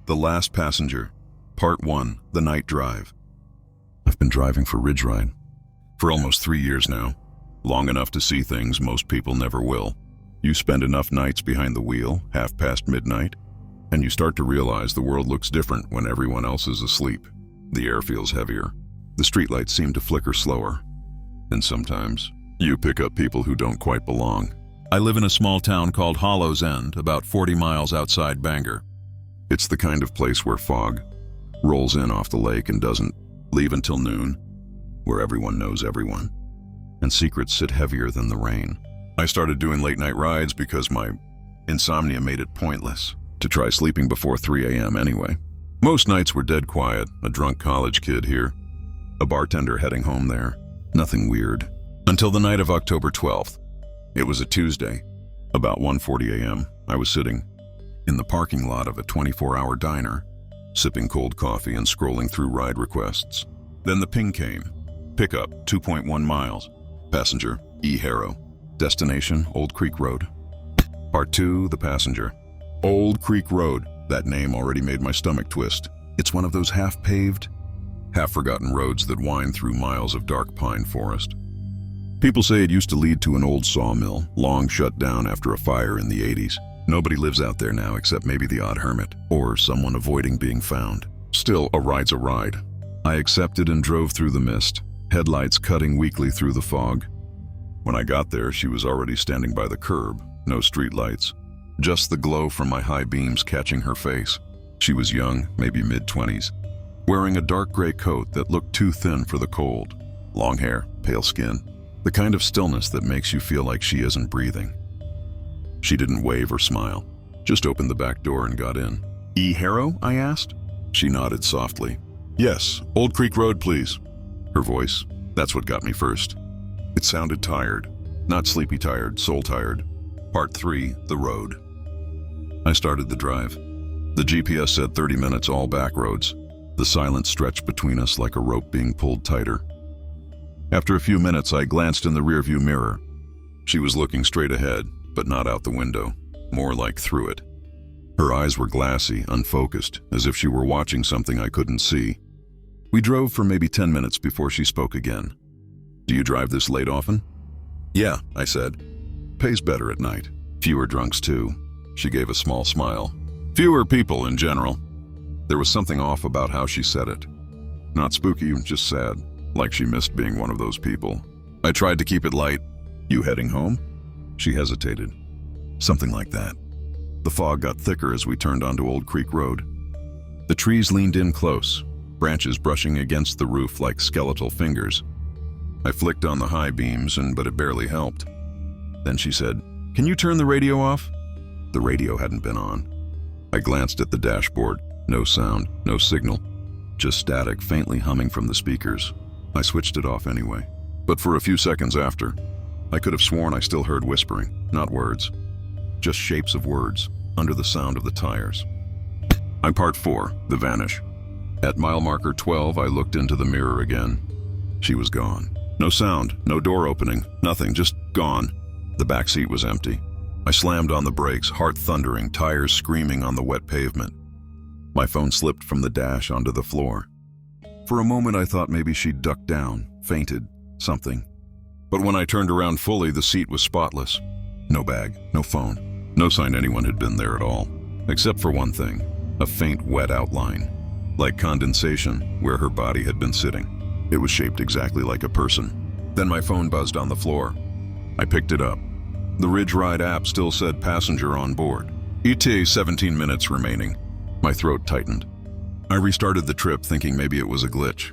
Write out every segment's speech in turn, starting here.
The Last Passenger, Part 1, The Night Drive. I've been driving for Ridgeride for almost 3 years now, long enough to see things most people never will. You spend enough nights behind the wheel, half past midnight, and you start to realize the world looks different when everyone else is asleep. The air feels heavier. The streetlights seem to flicker slower. And sometimes, you pick up people who don't quite belong. I live in a small town called Hollow's End, about 40 miles outside Bangor. It's the kind of place where fog rolls in off the lake and doesn't leave until noon, where everyone knows everyone, and secrets sit heavier than the rain. I started doing late-night rides because my insomnia made it pointless to try sleeping before 3 a.m. anyway. Most nights were dead quiet, a drunk college kid here, a bartender heading home there, nothing weird. Until the night of October 12th. It was a Tuesday. About 1:40 a.m., I was sitting in the parking lot of a 24-hour diner, sipping cold coffee and scrolling through ride requests. Then the ping came. Pickup, 2.1 miles. Passenger, E. Harrow. Destination, Old Creek Road. Part 2, The Passenger. Old Creek Road. That name already made my stomach twist. It's one of those half-paved, half-forgotten roads that wind through miles of dark pine forest. People say it used to lead to an old sawmill, long shut down after a fire in the 80s. Nobody lives out there now except maybe the odd hermit, or someone avoiding being found. Still, a ride's a ride. I accepted and drove through the mist, headlights cutting weakly through the fog. When I got there, she was already standing by the curb, no streetlights, just the glow from my high beams catching her face. She was young, maybe mid-20s, wearing a dark gray coat that looked too thin for the cold. Long hair, pale skin, the kind of stillness that makes you feel like she isn't breathing. She didn't wave or smile, just opened the back door and got in. "E. Harrow?" I asked. She nodded softly. "Yes, Old Creek Road, please." Her voice, that's what got me first. It sounded tired, not sleepy tired, soul tired. Part 3, The Road. I started the drive. The GPS said 30 minutes, all back roads. The silence stretched between us like a rope being pulled tighter. After a few minutes, I glanced in the rearview mirror. She was looking straight ahead, but not out the window, more like through it. Her eyes were glassy, unfocused, as if she were watching something I couldn't see. We drove for maybe 10 minutes before she spoke again. "Do you drive this late often?" "Yeah," I said. "Pays better at night. Fewer drunks too." She gave a small smile. "Fewer people in general." There was something off about how she said it. Not spooky, just sad, like she missed being one of those people. I tried to keep it light. "You heading home?" She hesitated. "Something like that." The fog got thicker as we turned onto Old Creek Road. The trees leaned in close, branches brushing against the roof like skeletal fingers. I flicked on the high beams, but it barely helped. Then she said, "Can you turn the radio off?" The radio hadn't been on. I glanced at the dashboard. No sound, no signal, just static faintly humming from the speakers. I switched it off anyway. But for a few seconds after, I could have sworn I still heard whispering, not words, just shapes of words under the sound of the tires. I'm Part 4, The Vanish. At mile marker 12, I looked into the mirror again. She was gone. No sound, no door opening, nothing, just gone. The back seat was empty. I slammed on the brakes, heart thundering, tires screaming on the wet pavement. My phone slipped from the dash onto the floor. For a moment, I thought maybe she'd ducked down, fainted, something. But when I turned around fully, the seat was spotless. No bag, no phone, no sign anyone had been there at all. Except for one thing, a faint wet outline, like condensation where her body had been sitting. It was shaped exactly like a person. Then my phone buzzed on the floor. I picked it up. The Ridgeride app still said passenger on board. ETA 17 minutes remaining. My throat tightened. I restarted the trip thinking maybe it was a glitch.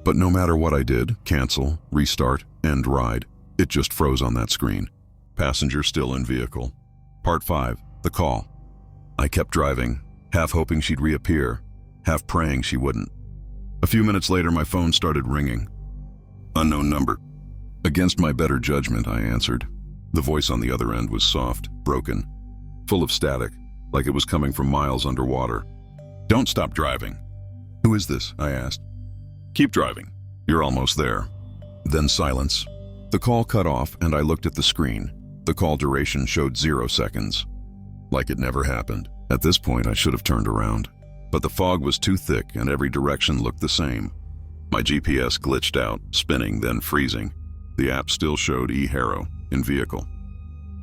But no matter what I did, cancel, restart, end ride, it just froze on that screen. Passenger still in vehicle. Part 5, The Call. I kept driving, half hoping she'd reappear, half praying she wouldn't. A few minutes later, my phone started ringing. Unknown number. Against my better judgment, I answered. The voice on the other end was soft, broken, full of static, like it was coming from miles underwater. "Don't stop driving." "Who is this?" I asked. "Keep driving. You're almost there." Then silence. The call cut off and I looked at the screen. The call duration showed 0 seconds. Like it never happened. At this point, I should have turned around. but the fog was too thick and every direction looked the same. My GPS glitched out, spinning, then freezing. The app still showed E-Harrow in vehicle.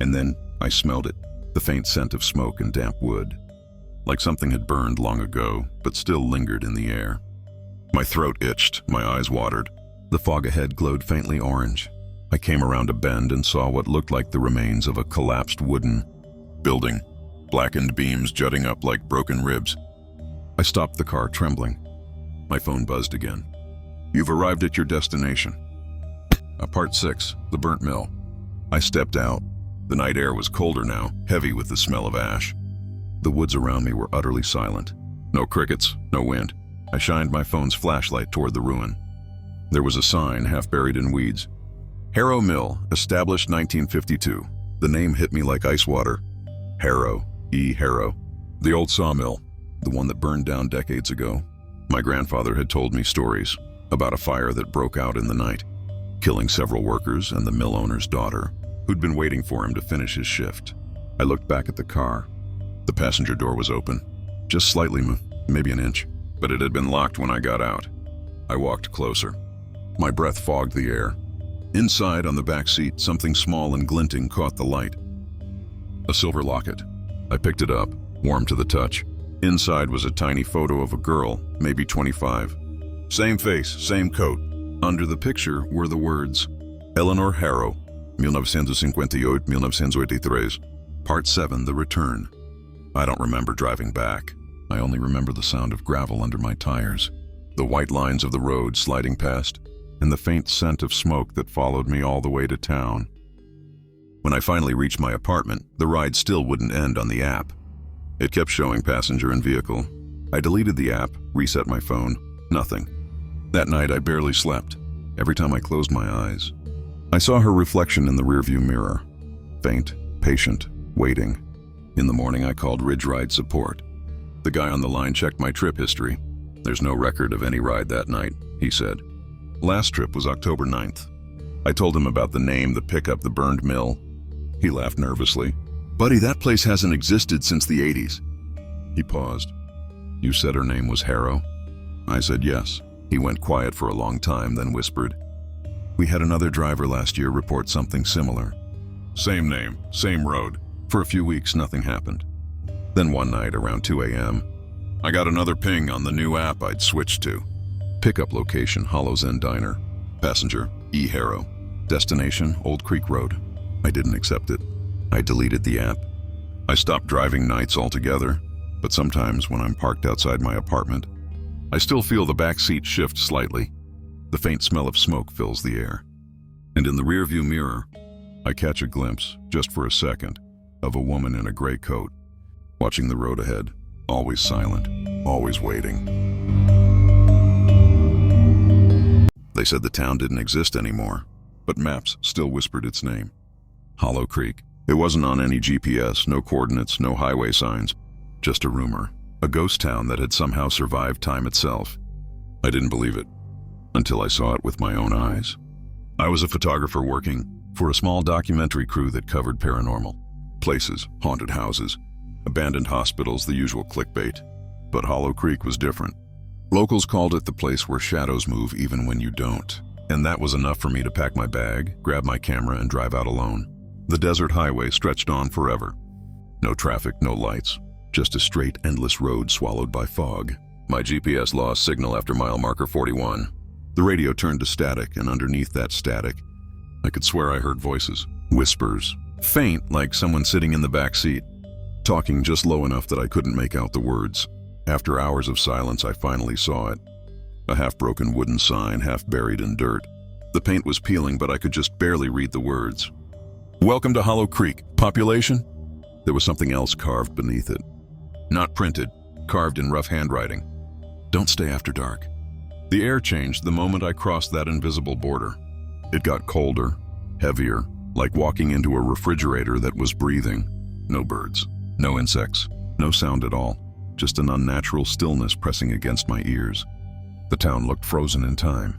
And then I smelled it, the faint scent of smoke and damp wood. Like something had burned long ago, but still lingered in the air. My throat itched, my eyes watered. The fog ahead glowed faintly orange. I came around a bend and saw what looked like the remains of a collapsed wooden building, blackened beams jutting up like broken ribs. I stopped the car, trembling. My phone buzzed again. "You've arrived at your destination." Part 6, the burnt mill. I stepped out. The night air was colder now, heavy with the smell of ash. The woods around me were utterly silent. No crickets, no wind. I shined my phone's flashlight toward the ruin. There was a sign, half buried in weeds. Harrow Mill, established 1952. The name hit me like ice water. Harrow, E-Harrow. The old sawmill, the one that burned down decades ago. My grandfather had told me stories about a fire that broke out in the night, killing several workers and the mill owner's daughter, who'd been waiting for him to finish his shift. I looked back at the car. The passenger door was open, just slightly, maybe an inch, but it had been locked when I got out. I walked closer. My breath fogged the air. Inside, on the back seat, something small and glinting caught the light. A silver locket. I picked it up, warm to the touch. Inside was a tiny photo of a girl, maybe 25. Same face, same coat. Under the picture were the words, Eleanor Harrow, 1958-1983. Part 7, The Return. I don't remember driving back. I only remember the sound of gravel under my tires, the white lines of the road sliding past, and the faint scent of smoke that followed me all the way to town. When I finally reached my apartment, the ride still wouldn't end on the app. It kept showing passenger and vehicle. I deleted the app, reset my phone, nothing. That night I barely slept. Every time I closed my eyes, I saw her reflection in the rearview mirror. Faint, patient, waiting. In the morning I called Ridge Ride support. The guy on the line checked my trip history. "There's no record of any ride that night," he said. "Last trip was October 9th. I told him about the name, the pickup, the burned mill. He laughed nervously. "Buddy, that place hasn't existed since the 80s. He paused. "You said her name was Harrow?" I said yes. He went quiet for a long time, then whispered, "We had another driver last year report something similar. Same name, same road. For a few weeks, nothing happened. Then one night, around 2 a.m., I got another ping on the new app I'd switched to. Pickup location, Hollow's End Diner. Passenger, E-Harrow. Destination, Old Creek Road. I didn't accept it. I deleted the app. I stopped driving nights altogether, but sometimes when I'm parked outside my apartment, I still feel the back seat shift slightly. The faint smell of smoke fills the air. And in the rearview mirror, I catch a glimpse, just for a second, of a woman in a gray coat, watching the road ahead, always silent, always waiting. They said the town didn't exist anymore, but maps still whispered its name. Hollow Creek. It wasn't on any GPS, no coordinates, no highway signs, just a rumor, a ghost town that had somehow survived time itself. I didn't believe it, until I saw it with my own eyes. I was a photographer working for a small documentary crew that covered paranormal. Places, haunted houses, abandoned hospitals, the usual clickbait. But Hollow Creek was different. Locals called it the place where shadows move even when you don't. And that was enough for me to pack my bag, grab my camera, and drive out alone. The desert highway stretched on forever. No traffic, no lights, just a straight, endless road swallowed by fog. My GPS lost signal after mile marker 41. The radio turned to static, and underneath that static, I could swear I heard voices, whispers, faint like someone sitting in the back seat, talking just low enough that I couldn't make out the words. After hours of silence, I finally saw it. A half-broken wooden sign, half buried in dirt. The paint was peeling, but I could just barely read the words. "Welcome to Hollow Creek. Population?" There was something else carved beneath it. Not printed, carved in rough handwriting. "Don't stay after dark." The air changed the moment I crossed that invisible border. It got colder, heavier, like walking into a refrigerator that was breathing. No birds, no insects, no sound at all. Just an unnatural stillness pressing against my ears. The town looked frozen in time.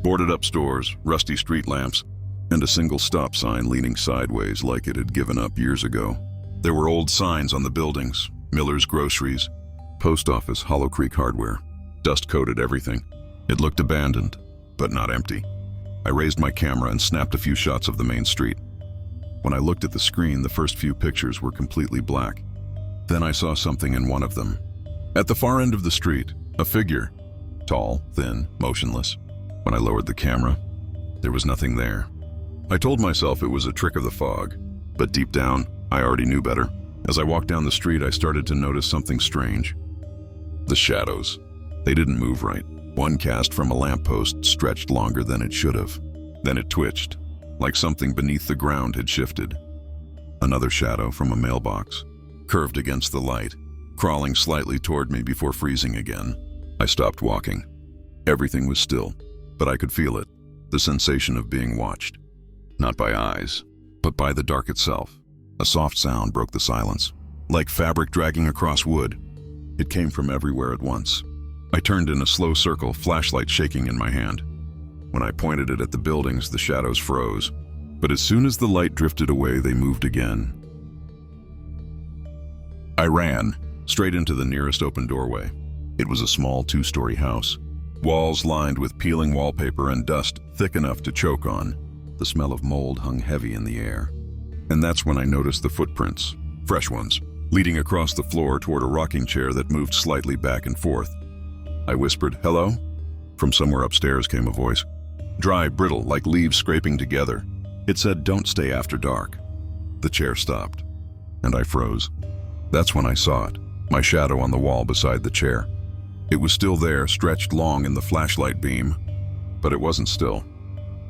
Boarded up stores, rusty street lamps, and a single stop sign leaning sideways like it had given up years ago. There were old signs on the buildings, Miller's Groceries, Post office, Hollow Creek hardware. Dust coated everything. It looked abandoned, but not empty. I raised my camera and snapped a few shots of the main street. When I looked at the screen, the first few pictures were completely black. Then I saw something in one of them. At the far end of the street, a figure. Tall, thin, motionless. When I lowered the camera, there was nothing there. I told myself it was a trick of the fog, but deep down, I already knew better. As I walked down the street, I started to notice something strange. The shadows. They didn't move right. One cast from a lamppost stretched longer than it should have. Then it twitched, like something beneath the ground had shifted. Another shadow from a mailbox curved against the light, crawling slightly toward me before freezing again. I stopped walking. Everything was still, but I could feel it, the sensation of being watched. Not by eyes, but by the dark itself. A soft sound broke the silence, like fabric dragging across wood. It came from everywhere at once. I turned in a slow circle, flashlight shaking in my hand. When I pointed it at the buildings, the shadows froze. But as soon as the light drifted away, they moved again. I ran, straight into the nearest open doorway. It was a small 2-story house. Walls lined with peeling wallpaper and dust thick enough to choke on. The smell of mold hung heavy in the air. And that's when I noticed the footprints, fresh ones, leading across the floor toward a rocking chair that moved slightly back and forth. I whispered, "Hello?" From somewhere upstairs came a voice. Dry, brittle, like leaves scraping together. It said, "Don't stay after dark." The chair stopped, and I froze. That's when I saw it, my shadow on the wall beside the chair. It was still there, stretched long in the flashlight beam, but it wasn't still.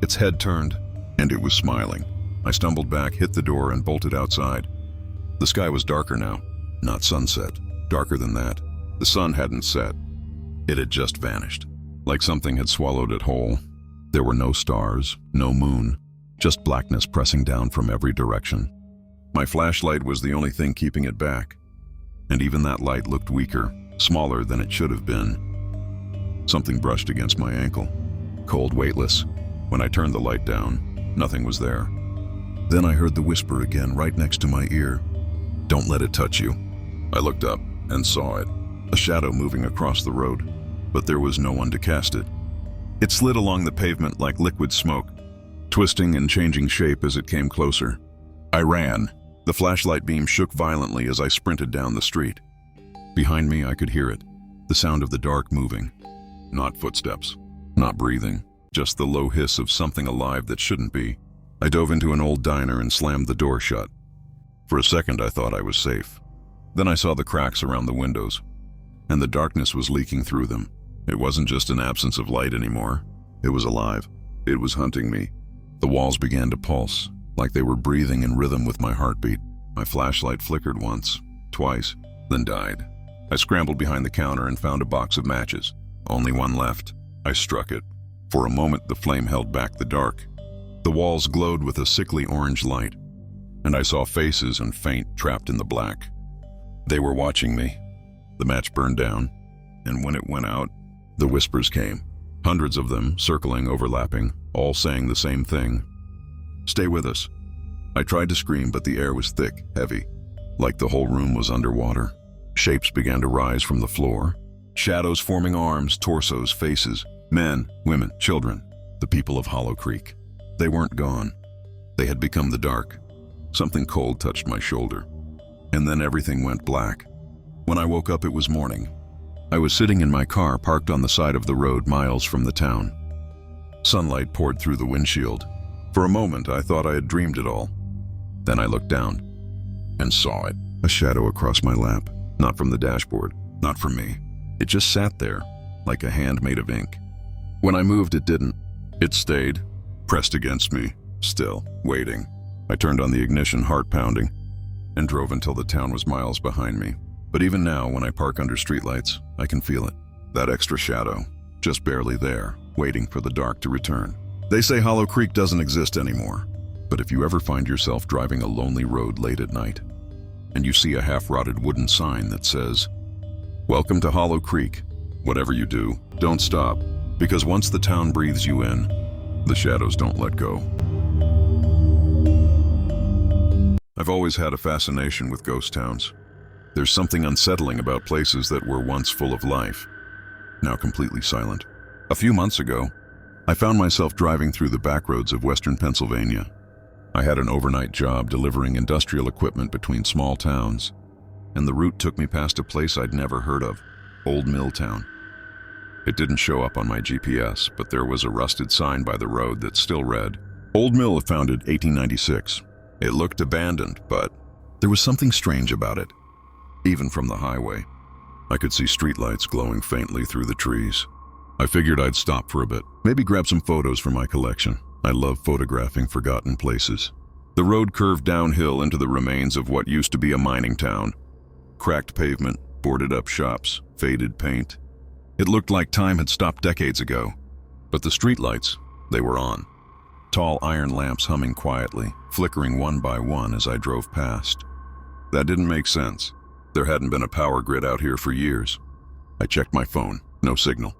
Its head turned, and it was smiling. I stumbled back, hit the door, and bolted outside. The sky was darker now, not sunset, darker than that. The sun hadn't set. It had just vanished, like something had swallowed it whole. There were no stars, no moon, just blackness pressing down from every direction. My flashlight was the only thing keeping it back, and even that light looked weaker, smaller than it should have been. Something brushed against my ankle, cold, weightless. When I turned the light down, nothing was there. Then I heard the whisper again right next to my ear. "Don't let it touch you." I looked up and saw it, a shadow moving across the road, but there was no one to cast it. It slid along the pavement like liquid smoke, twisting and changing shape as it came closer. I ran. The flashlight beam shook violently as I sprinted down the street. Behind me, I could hear it, the sound of the dark moving. Not footsteps, not breathing, just the low hiss of something alive that shouldn't be. I dove into an old diner and slammed the door shut. For a second, I thought I was safe. Then I saw the cracks around the windows, and the darkness was leaking through them. It wasn't just an absence of light anymore. It was alive. It was hunting me. The walls began to pulse, like they were breathing in rhythm with my heartbeat. My flashlight flickered once, twice, then died. I scrambled behind the counter and found a box of matches. Only one left. I struck it. For a moment, the flame held back the dark. The walls glowed with a sickly orange light, and I saw faces and faint, trapped in the black. They were watching me. The match burned down, and when it went out, the whispers came. Hundreds of them, circling, overlapping, all saying the same thing. "Stay with us." I tried to scream, but the air was thick, heavy, like the whole room was underwater. Shapes began to rise from the floor. Shadows forming arms, torsos, faces. Men, women, children. The people of Hollow Creek. They weren't gone. They had become the dark. Something cold touched my shoulder. And then everything went black. When I woke up, it was morning. I was sitting in my car parked on the side of the road miles from the town. Sunlight poured through the windshield. For a moment, I thought I had dreamed it all. Then I looked down and saw it. A shadow across my lap. Not from the dashboard. Not from me. It just sat there, like a hand made of ink. When I moved, it didn't. It stayed, pressed against me, still, waiting. I turned on the ignition, heart pounding, and drove until the town was miles behind me. But even now, when I park under streetlights, I can feel it. That extra shadow, just barely there, waiting for the dark to return. They say Hollow Creek doesn't exist anymore. But if you ever find yourself driving a lonely road late at night, and you see a half-rotted wooden sign that says, "Welcome to Hollow Creek," whatever you do, don't stop, because once the town breathes you in, the shadows don't let go. I've always had a fascination with ghost towns. There's something unsettling about places that were once full of life, now completely silent. A few months ago, I found myself driving through the back roads of western Pennsylvania. I had an overnight job delivering industrial equipment between small towns, and the route took me past a place I'd never heard of, Old Mill Town. It didn't show up on my GPS, but there was a rusted sign by the road that still read, Old Mill, founded 1896. It looked abandoned, but there was something strange about it. Even from the highway, I could see streetlights glowing faintly through the trees. I figured I'd stop for a bit, maybe grab some photos for my collection. I love photographing forgotten places. The road curved downhill into the remains of what used to be a mining town. Cracked pavement, boarded up shops, faded paint. It looked like time had stopped decades ago. But the streetlights, they were on. Tall iron lamps humming quietly, flickering one by one as I drove past. That didn't make sense. There hadn't been a power grid out here for years. I checked my phone, no signal.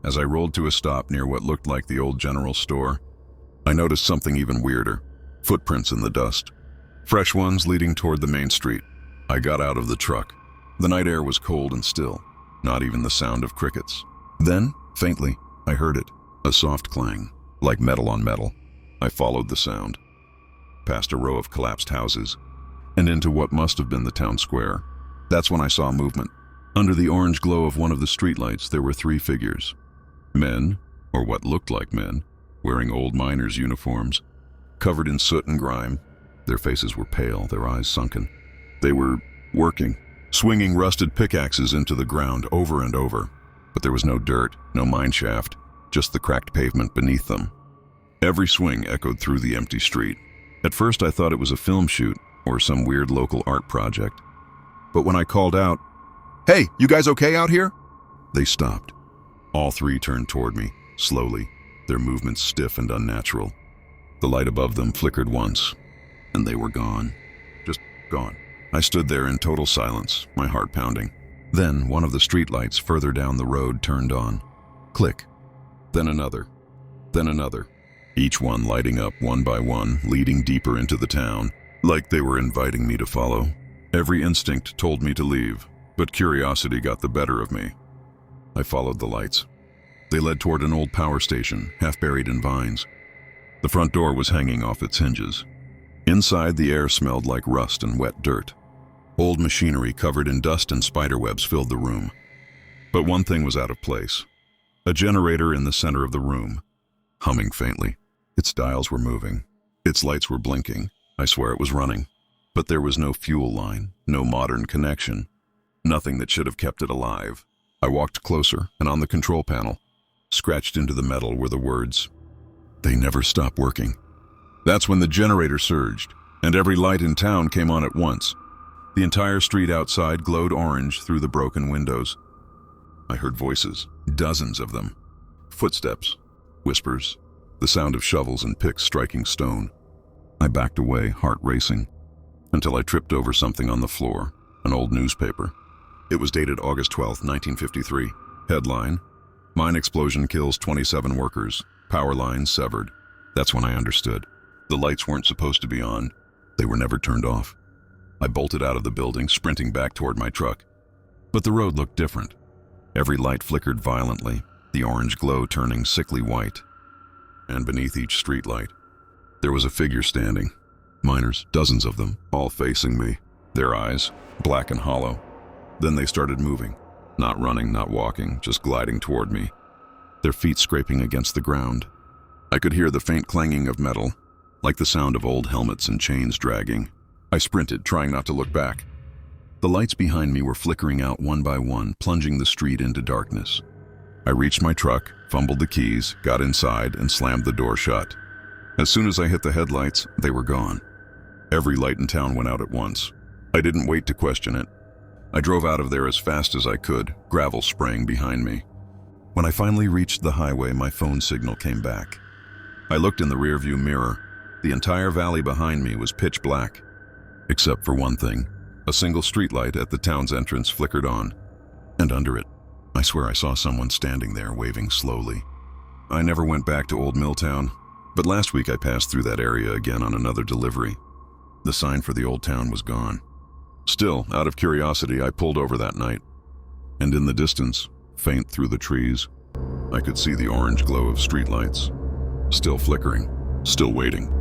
As I rolled to a stop near what looked like the old general store, I noticed something even weirder. Footprints in the dust. Fresh ones leading toward the main street. I got out of the truck. The night air was cold and still, not even the sound of crickets. Then, faintly, I heard it, a soft clang, like metal on metal. I followed the sound, past a row of collapsed houses, and into what must have been the town square. That's when I saw movement. Under the orange glow of one of the streetlights, there were 3 figures. Men, or what looked like men, wearing old miners' uniforms, covered in soot and grime. Their faces were pale, their eyes sunken. They were working, swinging rusted pickaxes into the ground over and over. But there was no dirt, no mine shaft, just the cracked pavement beneath them. Every swing echoed through the empty street. At first I thought it was a film shoot or some weird local art project. But when I called out, "Hey, you guys okay out here?" they stopped. All 3 turned toward me, slowly, their movements stiff and unnatural. The light above them flickered once, and they were gone. Just gone. I stood there in total silence, my heart pounding. Then one of the streetlights further down the road turned on. Click. Then another. Then another. Each one lighting up one by one, leading deeper into the town, like they were inviting me to follow. Every instinct told me to leave, but curiosity got the better of me. I followed the lights. They led toward an old power station, half buried in vines. The front door was hanging off its hinges. Inside, the air smelled like rust and wet dirt. Old machinery covered in dust and spiderwebs filled the room. But one thing was out of place. A generator in the center of the room, humming faintly. Its dials were moving. Its lights were blinking. I swear it was running. But there was no fuel line, no modern connection. Nothing that should have kept it alive. I walked closer, and on the control panel, scratched into the metal, were the words, "They never stop working." That's when the generator surged, and every light in town came on at once. The entire street outside glowed orange through the broken windows. I heard voices, dozens of them. Footsteps, whispers, the sound of shovels and picks striking stone. I backed away, heart racing, until I tripped over something on the floor, an old newspaper. It was dated August 12, 1953. Headline, "Mine explosion kills 27 workers. Power lines severed." That's when I understood. The lights weren't supposed to be on. They were never turned off. I bolted out of the building, sprinting back toward my truck. But the road looked different. Every light flickered violently, the orange glow turning sickly white. And beneath each streetlight, there was a figure standing. Miners, dozens of them, all facing me. Their eyes, black and hollow. Then they started moving. Not running, not walking, just gliding toward me. Their feet scraping against the ground. I could hear the faint clanging of metal, like the sound of old helmets and chains dragging. I sprinted, trying not to look back. The lights behind me were flickering out one by one, plunging the street into darkness. I reached my truck, fumbled the keys, got inside, and slammed the door shut. As soon as I hit the headlights, they were gone. Every light in town went out at once. I didn't wait to question it. I drove out of there as fast as I could, gravel spraying behind me. When I finally reached the highway, my phone signal came back. I looked in the rearview mirror. The entire valley behind me was pitch black. Except for one thing. A single streetlight at the town's entrance flickered on. And under it, I swear I saw someone standing there, waving slowly. I never went back to Old Milltown, but last week I passed through that area again on another delivery. The sign for the old town was gone. Still, out of curiosity, I pulled over that night. And in the distance, faint through the trees, I could see the orange glow of streetlights. Still flickering, still waiting.